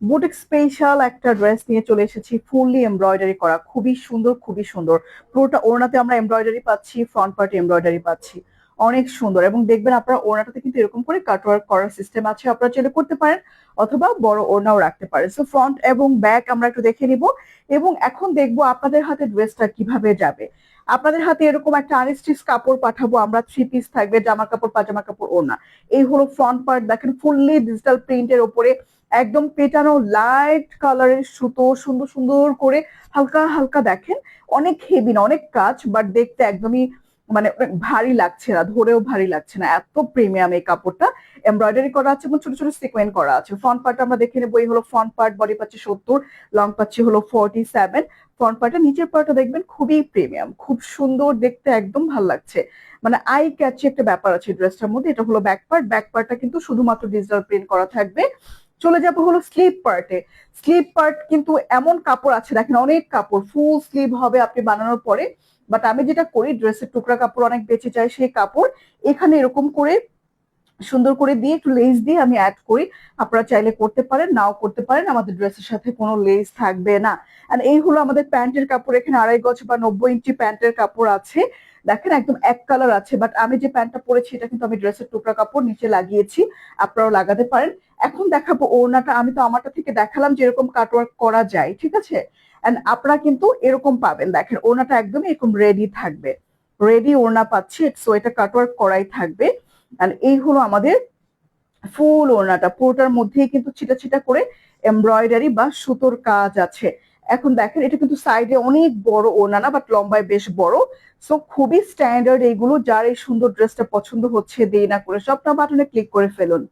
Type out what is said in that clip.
Boutique special একটা dress নিয়ে চলে এসেছি, ফুললি এমব্রয়ডারি করা, খুবই সুন্দর খুবই সুন্দর। পুরোটা ওড়নাতে আমরা এমব্রয়ডারি পাচ্ছি, ফ্রন্ট পার্টে এমব্রয়ডারি পাচ্ছি, অনেক সুন্দর। এবং দেখবেন আপনার ওড়নাটাতে কিন্তু এরকম করে কাটওয়ার্ক করার সিস্টেম আছে, আপনারা চাইলে করতে পারেন অথবা বড় ওড়নাও রাখতে পারেন। সো ফ্রন্ট এবং ব্যাক আমরা একটু দেখে নিব, এবং এখন দেখবো আপনাদের হাতে ড্রেসটা কিভাবে যাবে। আপনাদের হাতে এরকম একটা আনস্টিচ কাপড় পাঠাবো আমরা, 3 পিস থাকবে, জামা কাপড়, পাজামা কাপড়, ওড়না। এই হলো ফ্রন্ট পার্ট, দেখেন ফুললি ডিজিটাল প্রিন্টের ওপরে একদম পেটানো লাইট কালারের সুতো, সুন্দর সুন্দর করে হালকা হালকা, দেখেন অনেক হেভি না, অনেক কাজ, বাট দেখতে একদমই মানে অনেক ভারী লাগছে না, ধরেও ভারী লাগছে না, এত প্রিমিয়াম এই কাপড়টা। এমব্রয়ডারি করা আছে এবং ছোট ছোট সিকোয়েন্স করা আছে। ফ্রন্ট পার্ট আমরা দেখে নেবো, এই হলো ফ্রন্ট পার্ট, বডি পাচ্ছি 70, লং পাচ্ছি হলো 47। ফ্রন্ট পার্টের নিচের পার্টটা দেখবেন খুবই প্রিমিয়াম, খুব সুন্দর দেখতে, একদম ভাল লাগছে, মানে আই ক্যাচি একটা ব্যাপার আছে ড্রেসটার মধ্যে। এটা হলো ব্যাক পার্ট, ব্যাক পার্টটা কিন্তু শুধুমাত্র ডিজিটাল প্রিন্ট করা থাকবে। চলে যাবো হলো স্লিভ পার্টে। স্লিভ পার্ট কিন্তু এমন কাপড় আছে, দেখেন অনেক কাপড়, ফুল স্লিভ হবে আপনি বানানোর পরে। বাট আমি যেটা করি, ড্রেসের টুকরা কাপড় অনেক বেঁচে যায়, সেই কাপড় এখানে এরকম করে সুন্দর করে দিয়ে একটু লেস দিয়ে আমি অ্যাড করি। আপনারা চাইলে করতে পারেন, নাও করতে পারেন, আমাদের ড্রেসের সাথে কোনো লেস থাকবে না। আর এই হলো আমাদের প্যান্টের কাপড়, এখানে 2.5 গজ বা 90 ইঞ্চি প্যান্টের কাপড় আছে। দেখেন একদম এক কালার আছে, বাট আমি যে প্যান্টটা পরেছি এটা কিন্তু আমি ড্রেসের টুকরা কাপড় নিচে লাগিয়েছি, আপনারাও লাগাতে পারেন। এখন দেখাবো ওড়নাটা, আমি তো আমারটা থেকে দেখালাম যে এরকম কাটওয়ার্ক করা যায়, ঠিক আছে। এন্ড আপনারা কিন্তু এরকম পাবেন, দেখেন ওড়নাটা একদমই এরকম রেডি থাকবে, রেডি ওড়না পাচ্ছি, সো এটা কাটওয়ার্ক করাই থাকবে। আর এই হলো আমাদের ফুল ওড়নাটা, পুরোটার মধ্যেই কিন্তু ছিটা ছিটা করে এমব্রয়ডারি বা সুতোর কাজ আছে। এখন দেখেন এটা কিন্তু সাইডে অনেক বড় ওড়না না, বাট লম্বায় বেশ বড়। সো খুবই স্ট্যান্ডার্ড এইগুলো। যার এই সুন্দর ড্রেসটা পছন্দ হচ্ছে, দেরি না করে সবটা বাটনে ক্লিক করে ফেলুন।